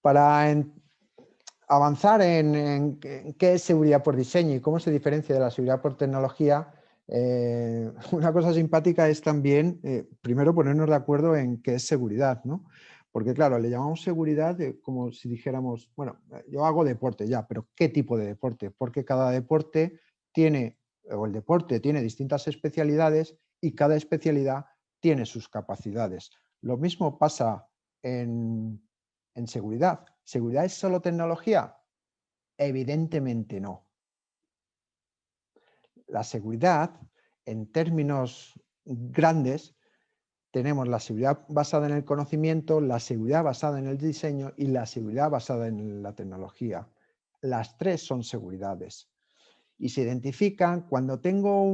Para avanzar en qué es seguridad por diseño y cómo se diferencia de la seguridad por tecnología, una cosa simpática es también, primero, ponernos de acuerdo en qué es seguridad, ¿no? Porque claro, le llamamos seguridad como si dijéramos, bueno, yo hago deporte ya, pero ¿qué tipo de deporte? Porque cada deporte tiene, o el deporte tiene distintas especialidades y cada especialidad tiene sus capacidades. Lo mismo pasa en seguridad. ¿Seguridad es solo tecnología? Evidentemente no. La seguridad, en términos grandes, tenemos la seguridad basada en el conocimiento, la seguridad basada en el diseño y la seguridad basada en la tecnología. Las tres son seguridades. Y se identifican cuando tengo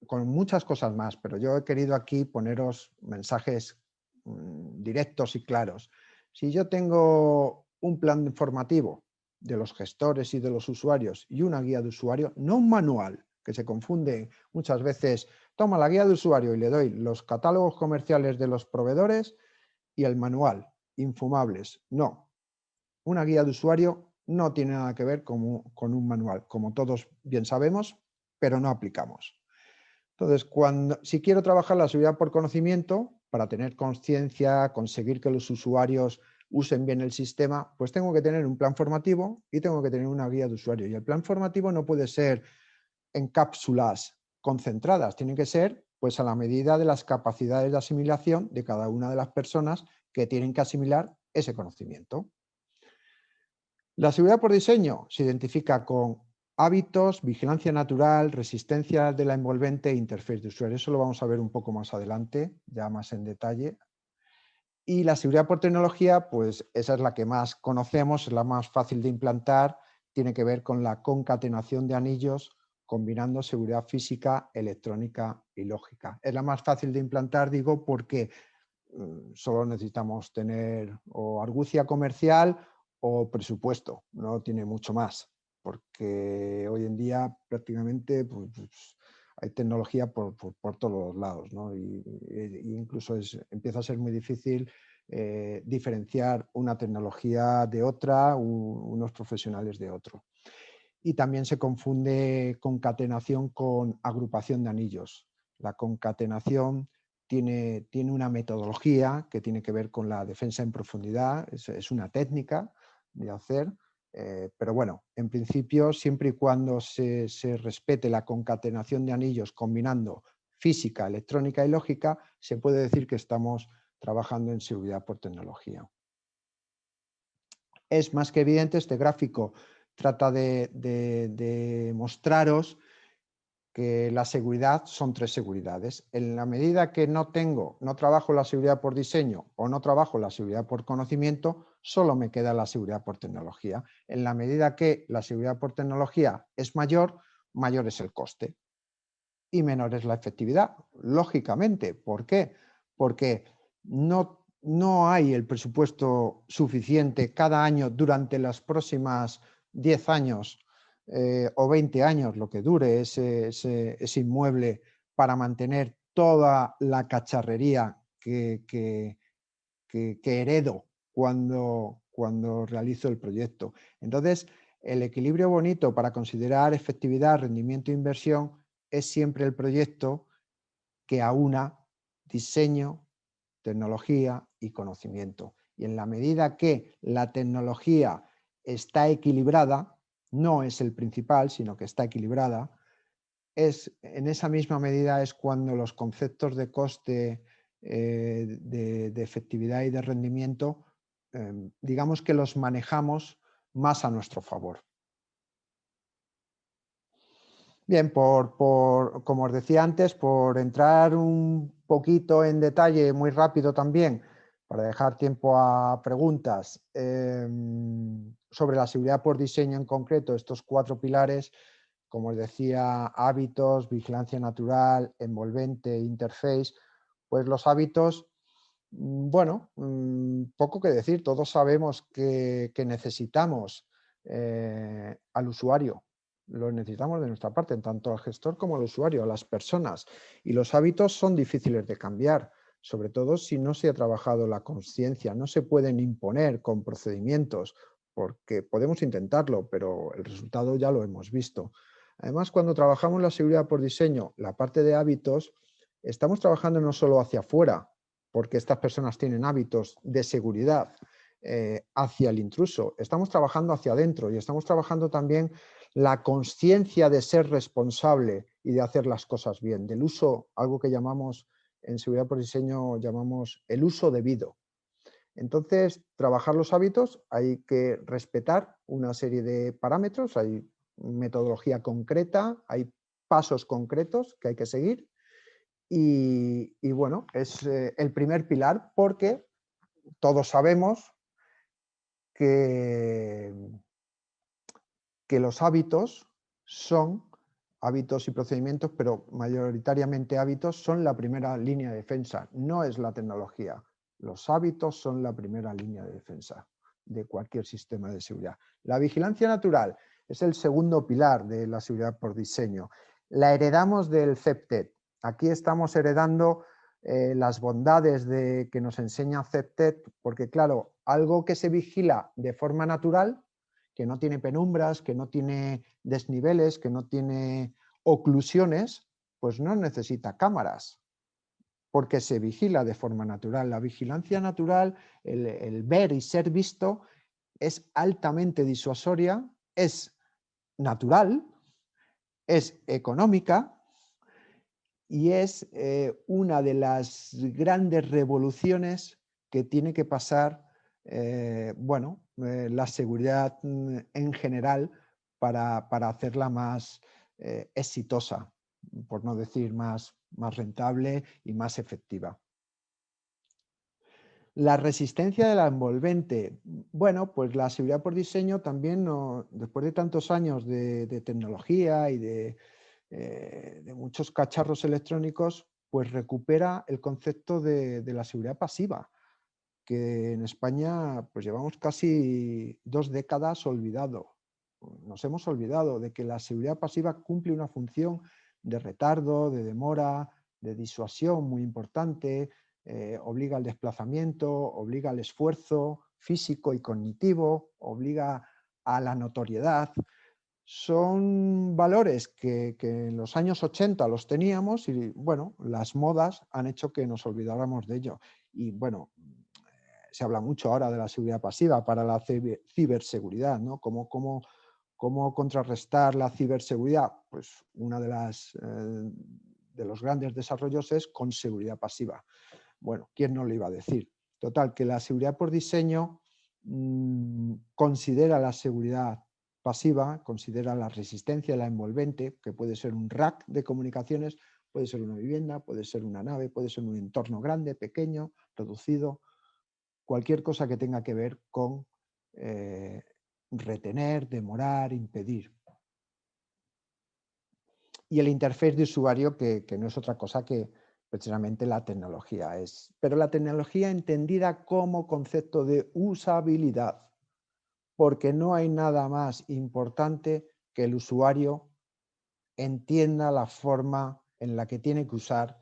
con muchas cosas más, pero yo he querido aquí poneros mensajes directos y claros. Si yo tengo un plan informativo de los gestores y de los usuarios y una guía de usuario, no un manual, que se confunde muchas veces, toma la guía de usuario y le doy los catálogos comerciales de los proveedores y el manual, infumables. No, una guía de usuario no tiene nada que ver con un manual, como todos bien sabemos, pero no aplicamos. Entonces, si quiero trabajar la seguridad por conocimiento, para tener conciencia, conseguir que los usuarios usen bien el sistema, pues tengo que tener un plan formativo y tengo que tener una guía de usuario. Y el plan formativo no puede ser en cápsulas concentradas, tiene que ser pues a la medida de las capacidades de asimilación de cada una de las personas que tienen que asimilar ese conocimiento. La seguridad por diseño se identifica con hábitos, vigilancia natural, resistencia de la envolvente e interfaz de usuario. Eso lo vamos a ver un poco más adelante, ya más en detalle. Y la seguridad por tecnología, pues esa es la que más conocemos, es la más fácil de implantar, tiene que ver con la concatenación de anillos combinando seguridad física, electrónica y lógica. Es la más fácil de implantar, digo, porque solo necesitamos tener o argucia comercial o presupuesto, no tiene mucho más, porque hoy en día prácticamente pues, hay tecnología por todos los lados, ¿no? Y incluso empieza a ser muy difícil diferenciar una tecnología de otra, unos profesionales de otro. Y también se confunde concatenación con agrupación de anillos. La concatenación tiene una metodología que tiene que ver con la defensa en profundidad, es una técnica de hacer, pero bueno, en principio, siempre y cuando se respete la concatenación de anillos combinando física, electrónica y lógica, se puede decir que estamos trabajando en seguridad por tecnología. Es más que evidente, este gráfico trata de mostraros que la seguridad son tres seguridades. En la medida que no trabajo la seguridad por diseño o no trabajo la seguridad por conocimiento, solo me queda la seguridad por tecnología. En la medida que la seguridad por tecnología es mayor, mayor es el coste y menor es la efectividad, lógicamente. ¿Por qué? Porque no hay el presupuesto suficiente cada año durante los próximos 10 años o 20 años, lo que dure ese inmueble, para mantener toda la cacharrería que heredo cuando realizo el proyecto. Entonces, el equilibrio bonito para considerar efectividad, rendimiento e inversión es siempre el proyecto que aúna diseño, tecnología y conocimiento. Y en la medida que la tecnología está equilibrada, no es el principal, sino que está equilibrada, en esa misma medida es cuando los conceptos de coste, de efectividad y de rendimiento, digamos que los manejamos más a nuestro favor. Bien, como os decía antes, por entrar un poquito en detalle, muy rápido también, para dejar tiempo a preguntas, sobre la seguridad por diseño en concreto, estos 4 pilares, como os decía, hábitos, vigilancia natural, envolvente, interface, pues los hábitos, bueno, poco que decir, todos sabemos que necesitamos al usuario. Lo necesitamos de nuestra parte, tanto al gestor como al usuario, a las personas. Y los hábitos son difíciles de cambiar. sobre todo si no se ha trabajado la conciencia. No se pueden imponer con procedimientos, porque podemos intentarlo, pero el resultado ya lo hemos visto. Además, cuando trabajamos la seguridad por diseño, la parte de hábitos, estamos trabajando no solo hacia afuera, porque estas personas tienen hábitos de seguridad hacia el intruso, estamos trabajando hacia adentro y estamos trabajando también la conciencia de ser responsable y de hacer las cosas bien, del uso, algo que llamamos en seguridad por diseño, llamamos el uso debido. Entonces, trabajar los hábitos, hay que respetar una serie de parámetros, hay metodología concreta, hay pasos concretos que hay que seguir y bueno, es el primer pilar porque todos sabemos que los hábitos son hábitos y procedimientos, pero mayoritariamente hábitos son la primera línea de defensa, no es la tecnología. Los hábitos son la primera línea de defensa de cualquier sistema de seguridad. La vigilancia natural es el segundo pilar de la seguridad por diseño. La heredamos del CEPTED. Aquí estamos heredando las bondades que nos enseña CEPTED, porque claro, algo que se vigila de forma natural, que no tiene penumbras, que no tiene desniveles, que no tiene oclusiones, pues no necesita cámaras, porque se vigila de forma natural. La vigilancia natural, el ver y ser visto, es altamente disuasoria, es natural, es económica y es una de las grandes revoluciones que tiene que pasar la seguridad en general para hacerla más exitosa, por no decir más rentable y más efectiva. La resistencia de la envolvente. Bueno, pues la seguridad por diseño también, después de tantos años de tecnología y de muchos cacharros electrónicos, pues recupera el concepto de la seguridad pasiva, que en España pues llevamos casi 2 décadas olvidado. Nos hemos olvidado de que la seguridad pasiva cumple una función de retardo, de demora, de disuasión muy importante, obliga al desplazamiento, obliga al esfuerzo físico y cognitivo, obliga a la notoriedad. Son valores que en los años 80 los teníamos y bueno, las modas han hecho que nos olvidáramos de ello. Y bueno, se habla mucho ahora de la seguridad pasiva para la ciberseguridad, ¿no? ¿Cómo contrarrestar la ciberseguridad? Pues una de los grandes desarrollos es con seguridad pasiva. Bueno, ¿quién no lo iba a decir? Total, que la seguridad por diseño considera la seguridad pasiva, considera la resistencia de la envolvente, que puede ser un rack de comunicaciones, puede ser una vivienda, puede ser una nave, puede ser un entorno grande, pequeño, reducido, cualquier cosa que tenga que ver con retener, demorar, impedir. Y el interface de usuario, que no es otra cosa que precisamente la tecnología. Pero la tecnología entendida como concepto de usabilidad, porque no hay nada más importante que el usuario entienda la forma en la que tiene que usar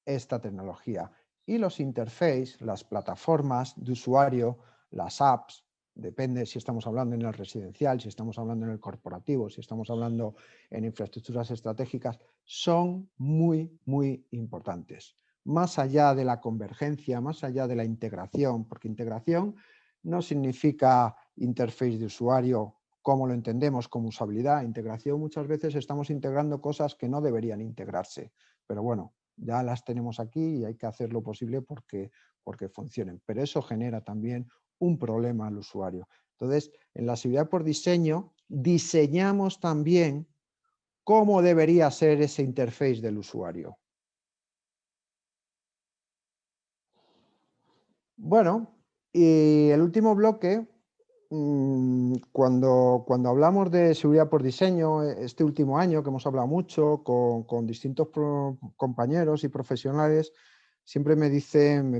esta tecnología. Y los interfaces, las plataformas de usuario, las apps, depende si estamos hablando en el residencial, si estamos hablando en el corporativo, si estamos hablando en infraestructuras estratégicas, son muy, muy importantes. Más allá de la convergencia, más allá de la integración, porque integración no significa interface de usuario como lo entendemos como usabilidad. Integración, muchas veces estamos integrando cosas que no deberían integrarse, pero bueno, ya las tenemos aquí y hay que hacer lo posible porque funcionen. Pero eso genera también un problema al usuario. Entonces, en la seguridad por diseño, diseñamos también cómo debería ser ese interface del usuario. Bueno, y el último bloque, cuando hablamos de seguridad por diseño, este último año que hemos hablado mucho con distintos compañeros y profesionales, siempre me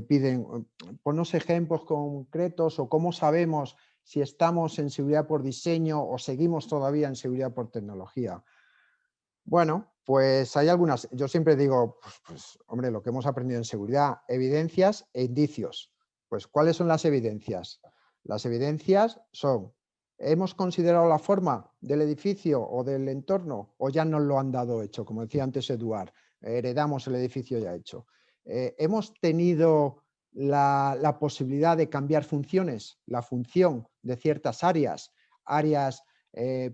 piden, ponnos ejemplos concretos o cómo sabemos si estamos en seguridad por diseño o seguimos todavía en seguridad por tecnología. Bueno, Pues hay algunas, yo siempre digo, pues, hombre, lo que hemos aprendido en seguridad, evidencias e indicios. Pues, ¿cuáles son las evidencias? Las evidencias son, ¿hemos considerado la forma del edificio o del entorno o ya nos lo han dado hecho? Como decía antes Eduard, heredamos el edificio ya hecho. ¿Hemos tenido la posibilidad de cambiar funciones? La función de ciertas áreas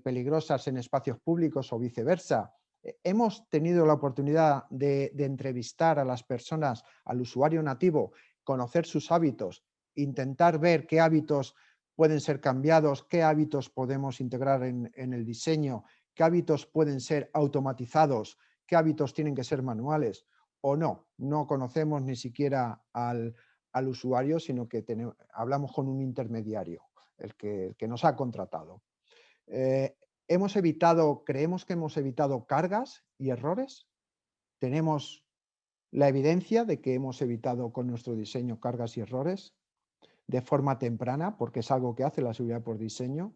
peligrosas en espacios públicos o viceversa. Hemos tenido la oportunidad de entrevistar a las personas, al usuario nativo, conocer sus hábitos, intentar ver qué hábitos pueden ser cambiados, qué hábitos podemos integrar en el diseño, qué hábitos pueden ser automatizados, qué hábitos tienen que ser manuales o no. No conocemos ni siquiera al usuario, sino que hablamos con un intermediario, el que nos ha contratado. Creemos que hemos evitado cargas y errores. Tenemos la evidencia de que hemos evitado con nuestro diseño cargas y errores de forma temprana, porque es algo que hace la seguridad por diseño.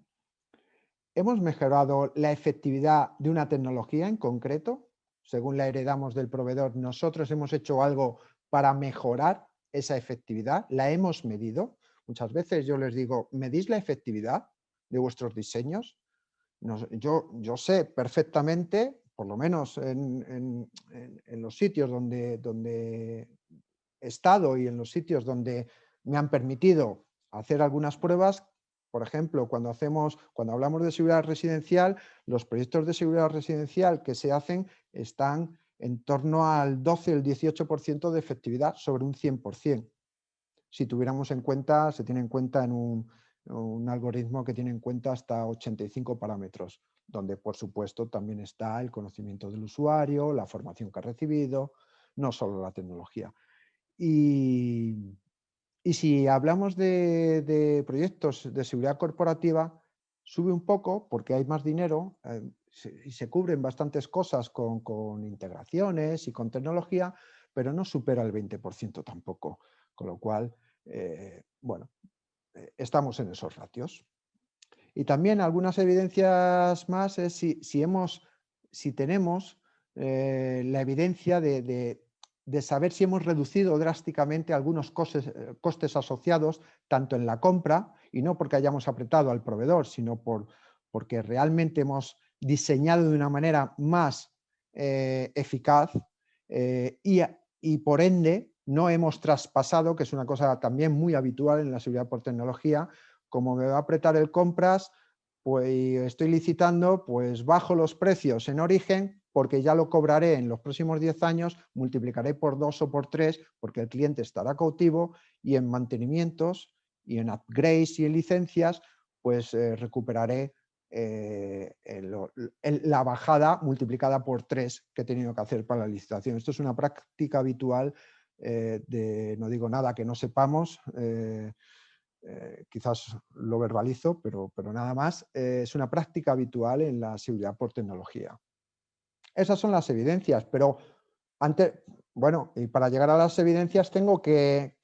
Hemos mejorado la efectividad de una tecnología en concreto. Según la heredamos del proveedor, nosotros hemos hecho algo para mejorar esa efectividad. La hemos medido. Muchas veces yo les digo, ¿medís la efectividad de vuestros diseños? Yo sé perfectamente, por lo menos en los sitios donde he estado y en los sitios donde me han permitido hacer algunas pruebas, por ejemplo, cuando hablamos de seguridad residencial, los proyectos de seguridad residencial que se hacen están en torno al 12, el 18% de efectividad sobre un 100%. Si tuviéramos en cuenta, se tiene en cuenta en un algoritmo que tiene en cuenta hasta 85 parámetros, donde por supuesto también está el conocimiento del usuario, la formación que ha recibido, no solo la tecnología. Y si hablamos de proyectos de seguridad corporativa, sube un poco porque hay más dinero y se cubren bastantes cosas con integraciones y con tecnología, pero no supera el 20% tampoco. Con lo cual, bueno, estamos en esos ratios. Y también algunas evidencias más es si tenemos la evidencia de saber si hemos reducido drásticamente algunos costes asociados, tanto en la compra, y no porque hayamos apretado al proveedor, sino porque realmente hemos diseñado de una manera más eficaz y por ende no hemos traspasado, que es una cosa también muy habitual en la seguridad por tecnología. Como me va a apretar el compras, pues estoy licitando, pues bajo los precios en origen porque ya lo cobraré en los próximos 10 años, multiplicaré por 2 o por 3 porque el cliente estará cautivo y en mantenimientos y en upgrades y en licencias, pues recuperaré la bajada multiplicada por 3 que he tenido que hacer para la licitación. Esto es una práctica habitual no digo nada que no sepamos, quizás lo verbalizo, pero nada más. Es una práctica habitual en la seguridad por tecnología. Esas son las evidencias, pero bueno, y para llegar a las evidencias tengo que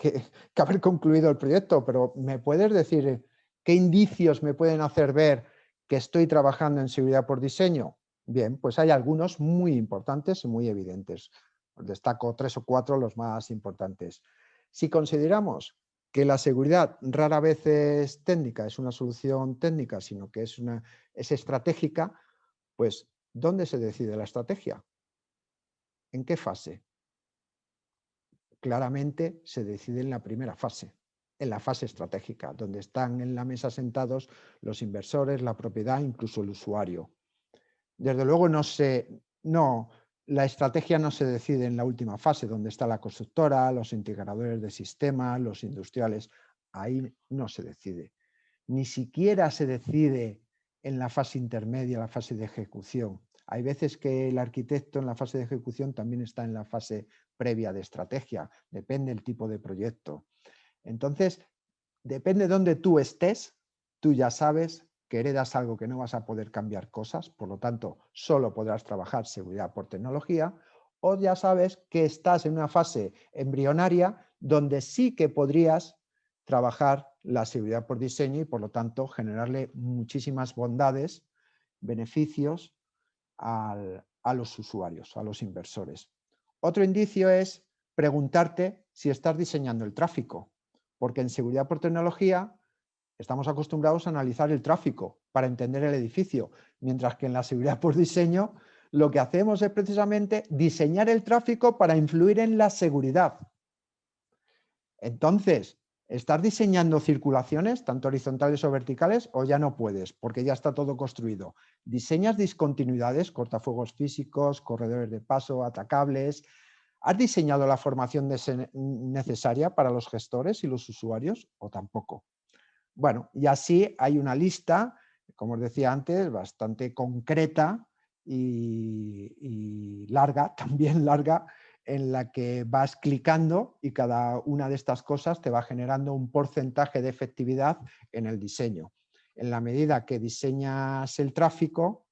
haber concluido el proyecto, pero ¿me puedes decir qué indicios me pueden hacer ver que estoy trabajando en seguridad por diseño? Bien, pues hay algunos muy importantes y muy evidentes. Os destaco 3 o 4 los más importantes. Si consideramos que la seguridad rara vez es técnica, es una solución técnica, sino que es estratégica, pues ¿dónde se decide la estrategia? ¿En qué fase? Claramente se decide en la primera fase, en la fase estratégica, donde están en la mesa sentados los inversores, la propiedad, incluso el usuario. Desde luego la estrategia no se decide en la última fase, donde está la constructora, los integradores de sistemas, los industriales. Ahí no se decide. Ni siquiera se decide en la fase intermedia, la fase de ejecución. Hay veces que el arquitecto en la fase de ejecución también está en la fase previa de estrategia, depende del tipo de proyecto. Entonces, depende de dónde tú estés, tú ya sabes que heredas algo que no vas a poder cambiar cosas, por lo tanto, solo podrás trabajar seguridad por tecnología, o ya sabes que estás en una fase embrionaria donde sí que podrías trabajar la seguridad por diseño y, por lo tanto, generarle muchísimas bondades, beneficios a los usuarios, a los inversores. Otro indicio es preguntarte si estás diseñando el tráfico, porque en seguridad por tecnología estamos acostumbrados a analizar el tráfico para entender el edificio, mientras que en la seguridad por diseño lo que hacemos es precisamente diseñar el tráfico para influir en la seguridad. Entonces, ¿estás diseñando circulaciones, tanto horizontales o verticales, o ya no puedes, porque ya está todo construido? ¿Diseñas discontinuidades, cortafuegos físicos, corredores de paso, atacables? ¿Has diseñado la formación necesaria para los gestores y los usuarios, o tampoco? Bueno, y así hay una lista, como os decía antes, bastante concreta y larga, también larga, en la que vas clicando y cada una de estas cosas te va generando un porcentaje de efectividad en el diseño. En la medida que diseñas el tráfico,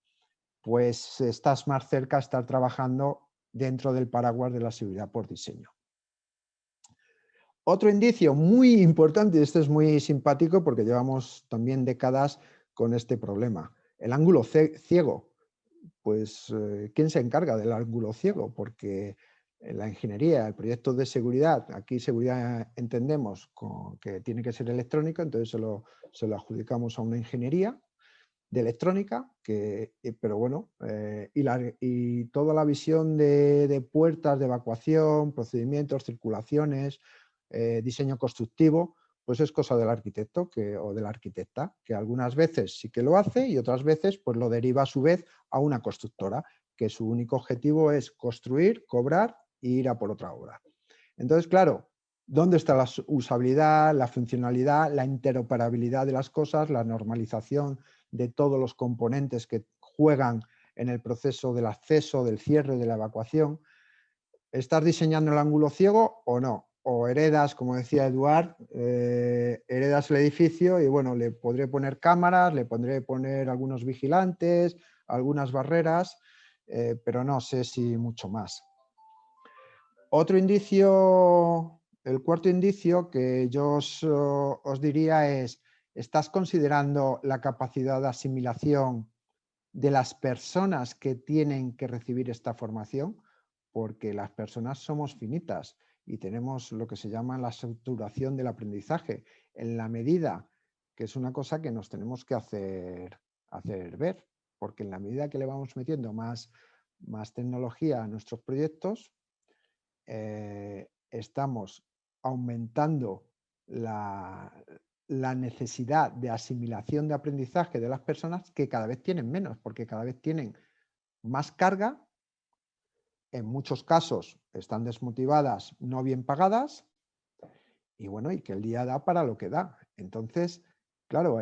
pues estás más cerca a estar trabajando dentro del paraguas de la seguridad por diseño. Otro indicio muy importante, y este es muy simpático porque llevamos también décadas con este problema, el ángulo ciego. Pues, ¿quién se encarga del ángulo ciego? Porque en la ingeniería, el proyecto de seguridad, aquí seguridad entendemos que tiene que ser electrónico, entonces se lo adjudicamos a una ingeniería de electrónica, pero bueno, y toda la visión de puertas de evacuación, procedimientos, circulaciones, diseño constructivo, pues es cosa del arquitecto o de la arquitecta, que algunas veces sí que lo hace y otras veces pues lo deriva a su vez a una constructora, que su único objetivo es construir, cobrar e ir a por otra obra. Entonces, claro, ¿dónde está la usabilidad, la funcionalidad, la interoperabilidad de las cosas, la normalización de todos los componentes que juegan en el proceso del acceso, del cierre, de la evacuación? ¿Estás diseñando el ángulo ciego o no? O heredas, como decía Eduard, heredas el edificio y bueno, le podré poner cámaras, le podré poner algunos vigilantes, algunas barreras, pero no sé si mucho más. Otro indicio, el cuarto indicio que yo os diría es, ¿estás considerando la capacidad de asimilación de las personas que tienen que recibir esta formación? Porque las personas somos finitas y tenemos lo que se llama la saturación del aprendizaje, en la medida que es una cosa que nos tenemos que hacer ver, porque en la medida que le vamos metiendo más tecnología a nuestros proyectos, estamos aumentando la necesidad de asimilación de aprendizaje de las personas, que cada vez tienen menos, porque cada vez tienen más carga, en muchos casos están desmotivadas, no bien pagadas, y bueno, y que el día da para lo que da. Entonces, claro,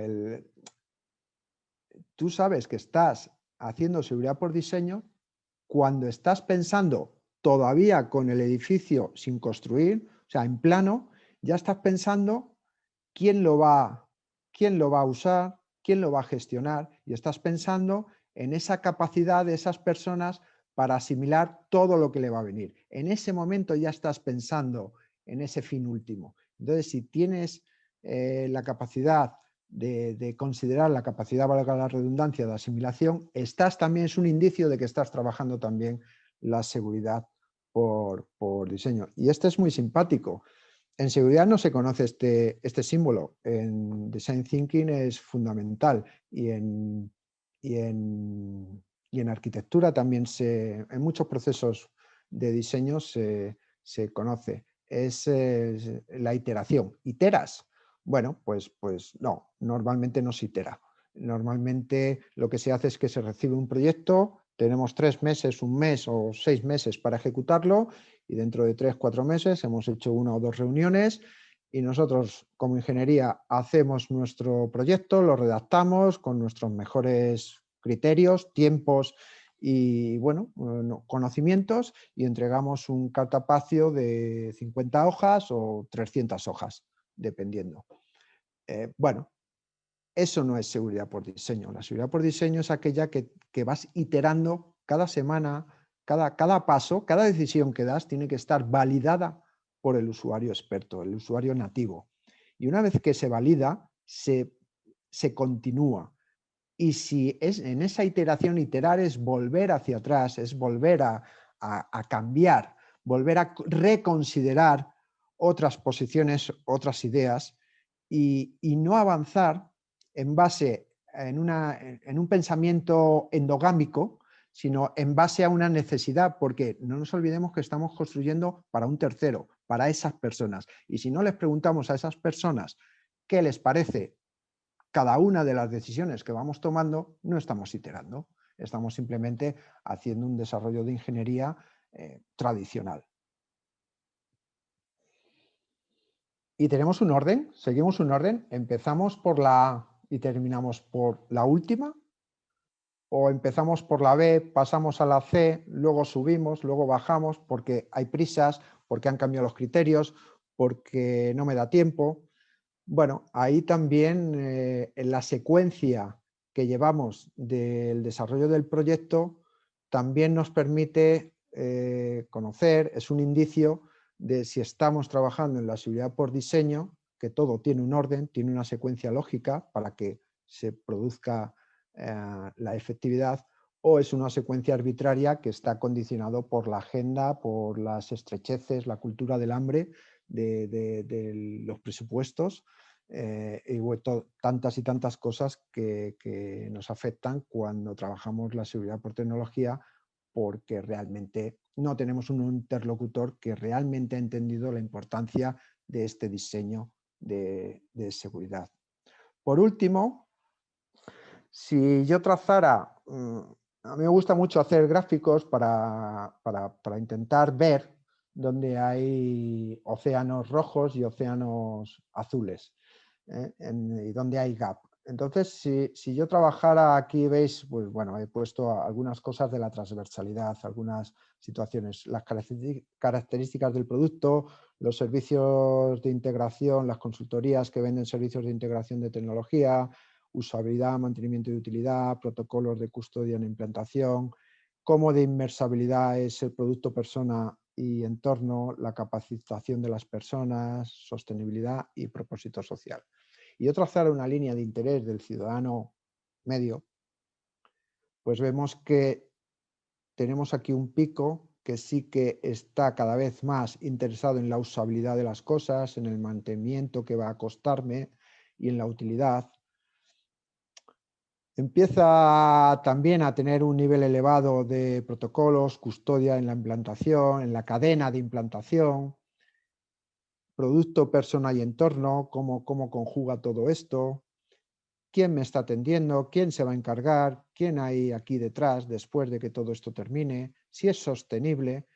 tú sabes que estás haciendo seguridad por diseño cuando estás pensando todavía con el edificio sin construir, o sea, en plano, ya estás pensando quién lo va a usar, quién lo va a gestionar, y estás pensando en esa capacidad de esas personas para asimilar todo lo que le va a venir. En ese momento ya estás pensando en ese fin último. Entonces, si tienes la capacidad de considerar la capacidad, valga la redundancia, de asimilación, también es un indicio de que estás trabajando también la seguridad por diseño. Y este es muy simpático. En seguridad no se conoce este símbolo. En Design Thinking es fundamental y en arquitectura también en muchos procesos de diseño se conoce. Es la iteración. ¿Iteras? Bueno, pues no, normalmente no se itera. Normalmente lo que se hace es que se recibe un proyecto, tenemos 3 meses, 1 mes o 6 meses para ejecutarlo, y dentro de 3 o 4 meses hemos hecho 1 o 2 reuniones y nosotros como ingeniería hacemos nuestro proyecto, lo redactamos con nuestros mejores criterios, tiempos y bueno, conocimientos, y entregamos un cartapacio de 50 hojas o 300 hojas, dependiendo. Bueno, eso no es seguridad por diseño. La seguridad por diseño es aquella que vas iterando cada semana, cada paso, cada decisión que das tiene que estar validada por el usuario experto, el usuario nativo. Y una vez que se valida, se continúa. Y si es en esa iteración, iterar es volver hacia atrás, es volver a cambiar, volver a reconsiderar otras posiciones, otras ideas y no avanzar en base en un pensamiento endogámico, sino en base a una necesidad, porque no nos olvidemos que estamos construyendo para un tercero, para esas personas. Y si no les preguntamos a esas personas qué les parece cada una de las decisiones que vamos tomando, no estamos iterando, estamos simplemente haciendo un desarrollo de ingeniería tradicional. Y tenemos un orden, seguimos un orden, empezamos por la y terminamos por la última, o empezamos por la B, pasamos a la C, luego subimos, luego bajamos porque hay prisas, porque han cambiado los criterios, porque no me da tiempo. Bueno, ahí también en la secuencia que llevamos del desarrollo del proyecto también nos permite conocer, es un indicio de si estamos trabajando en la seguridad por diseño, que todo tiene un orden, tiene una secuencia lógica para que se produzca la efectividad, o es una secuencia arbitraria que está condicionado por la agenda, por las estrecheces, la cultura del hambre, de los presupuestos y tantas y tantas cosas que nos afectan cuando trabajamos la seguridad por tecnología, porque realmente no tenemos un interlocutor que realmente ha entendido la importancia de este diseño de seguridad. Por último, si yo trazara, a mí me gusta mucho hacer gráficos para intentar ver dónde hay océanos rojos y océanos azules y dónde hay gap. Entonces, si yo trabajara aquí, veis, pues bueno, he puesto algunas cosas de la transversalidad, algunas situaciones, las características del producto, los servicios de integración, las consultorías que venden servicios de integración de tecnología, usabilidad, mantenimiento y utilidad, protocolos de custodia en implantación, cómo de inmersabilidad es el producto, persona y entorno, la capacitación de las personas, sostenibilidad y propósito social. Y yo trazar una línea de interés del ciudadano medio, pues vemos que tenemos aquí un pico que sí que está cada vez más interesado en la usabilidad de las cosas, en el mantenimiento que va a costarme y en la utilidad. Empieza también a tener un nivel elevado de protocolos, custodia en la implantación, en la cadena de implantación, producto, persona y entorno, cómo conjuga todo esto, quién me está atendiendo, quién se va a encargar, quién hay aquí detrás después de que todo esto termine, si es sostenible.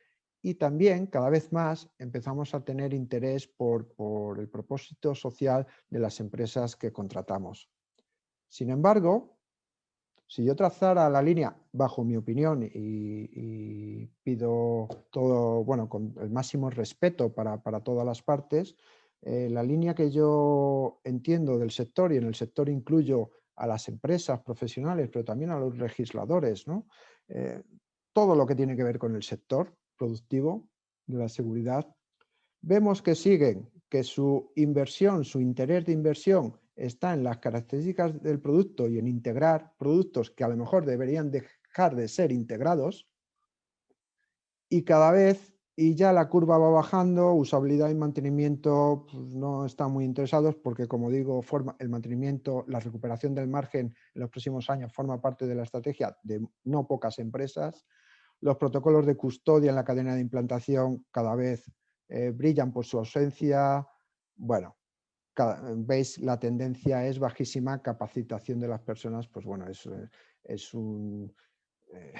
Y también, cada vez más, empezamos a tener interés por el propósito social de las empresas que contratamos. Sin embargo, si yo trazara la línea, bajo mi opinión, y pido todo, bueno, con el máximo respeto para todas las partes, la línea que yo entiendo del sector, y en el sector incluyo a las empresas profesionales, pero también a los legisladores, ¿no? Todo lo que tiene que ver con el sector productivo de la seguridad, vemos que siguen, que su inversión, su interés de inversión está en las características del producto y en integrar productos que a lo mejor deberían dejar de ser integrados, y cada vez, y ya la curva va bajando, usabilidad y mantenimiento pues, no están muy interesados porque, como digo, el mantenimiento, la recuperación del margen en los próximos años forma parte de la estrategia de no pocas empresas. Los protocolos de custodia en la cadena de implantación cada vez brillan por su ausencia. Bueno, veis, la tendencia es bajísima, capacitación de las personas, pues bueno, es un, eh,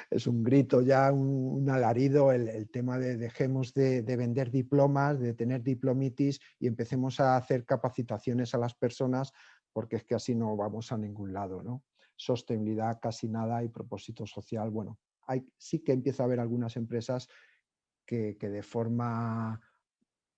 es un grito ya, un alarido, el tema de dejemos de vender diplomas, de tener diplomitis y empecemos a hacer capacitaciones a las personas, porque es que así no vamos a ningún lado, ¿no? Sostenibilidad casi nada y propósito social, bueno, sí que empieza a haber algunas empresas que de forma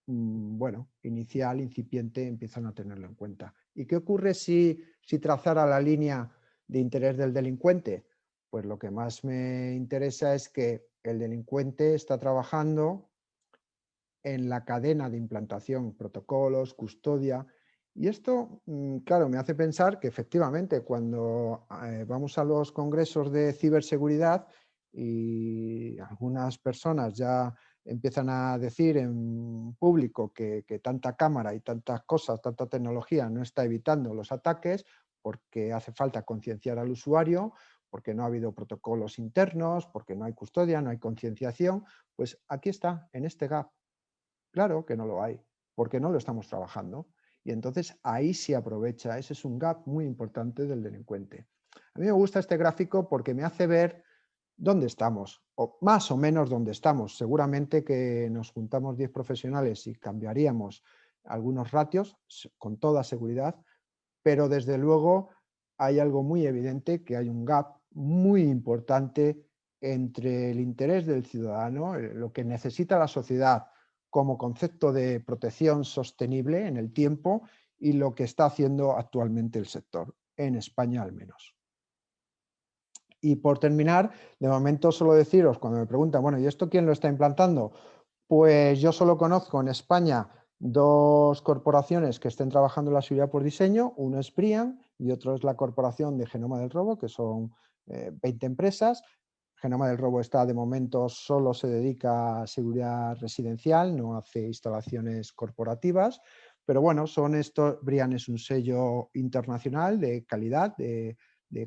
bueno, inicial, incipiente, empiezan a tenerlo en cuenta. ¿Y qué ocurre si trazara la línea de interés del delincuente? Pues lo que más me interesa es que el delincuente está trabajando en la cadena de implantación, protocolos, custodia, Y esto, claro, me hace pensar que efectivamente cuando vamos a los congresos de ciberseguridad y algunas personas ya empiezan a decir en público que tanta cámara y tantas cosas, tanta tecnología no está evitando los ataques porque hace falta concienciar al usuario, porque no ha habido protocolos internos, porque no hay custodia, no hay concienciación, pues aquí está, en este gap. Claro que no lo hay, porque no lo estamos trabajando. Y entonces ahí se aprovecha, ese es un gap muy importante del delincuente. A mí me gusta este gráfico porque me hace ver dónde estamos, o más o menos dónde estamos. Seguramente que nos juntamos 10 profesionales y cambiaríamos algunos ratios, con toda seguridad, pero desde luego hay algo muy evidente, que hay un gap muy importante entre el interés del ciudadano, lo que necesita la sociedad como concepto de protección sostenible en el tiempo y lo que está haciendo actualmente el sector, en España al menos. Y por terminar, de momento solo deciros, cuando me preguntan, bueno, ¿y esto quién lo está implantando? Pues yo solo conozco en España dos corporaciones que estén trabajando en la seguridad por diseño, uno es Brian y otro es la corporación de Genoma del Robo, que son 20 empresas. Genoma del Robo está de momento solo se dedica a seguridad residencial, no hace instalaciones corporativas, pero bueno, son estos, Brian es un sello internacional de calidad, de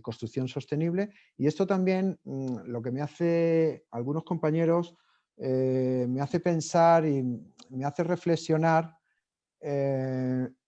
construcción sostenible, y esto también lo que me hace algunos compañeros me hace pensar y me hace reflexionar en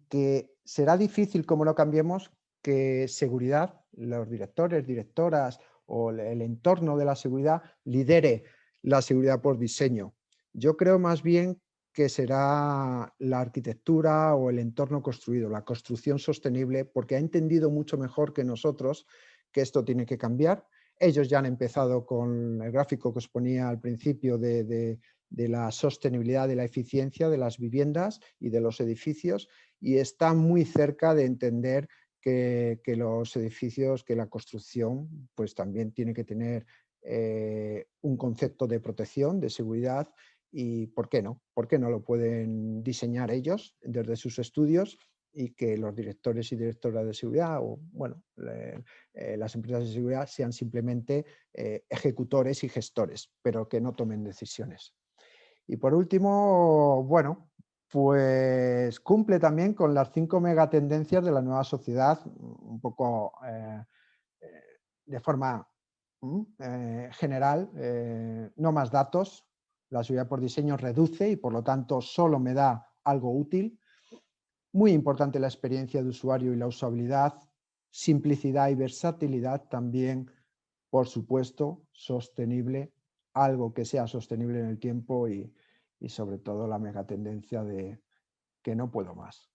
que será difícil, como lo cambiemos, que seguridad, los directores, directoras o el entorno de la seguridad lidere la seguridad por diseño. Yo creo más bien que será la arquitectura o el entorno construido, la construcción sostenible, porque ha entendido mucho mejor que nosotros que esto tiene que cambiar. Ellos ya han empezado con el gráfico que os ponía al principio de la sostenibilidad, de la eficiencia de las viviendas y de los edificios, y está muy cerca de entender que los edificios, que la construcción, pues también tiene que tener un concepto de protección, de seguridad, y ¿por qué no? ¿Por qué no lo pueden diseñar ellos desde sus estudios y que los directores y directoras de seguridad o, bueno, las empresas de seguridad sean simplemente ejecutores y gestores, pero que no tomen decisiones? Y por último, bueno, pues cumple también con las 5 megatendencias de la nueva sociedad, un poco de forma general, no más datos. La seguridad por diseño reduce y por lo tanto solo me da algo útil. Muy importante la experiencia de usuario y la usabilidad, simplicidad y versatilidad también, por supuesto, sostenible, algo que sea sostenible en el tiempo y sobre todo la megatendencia de que no puedo más.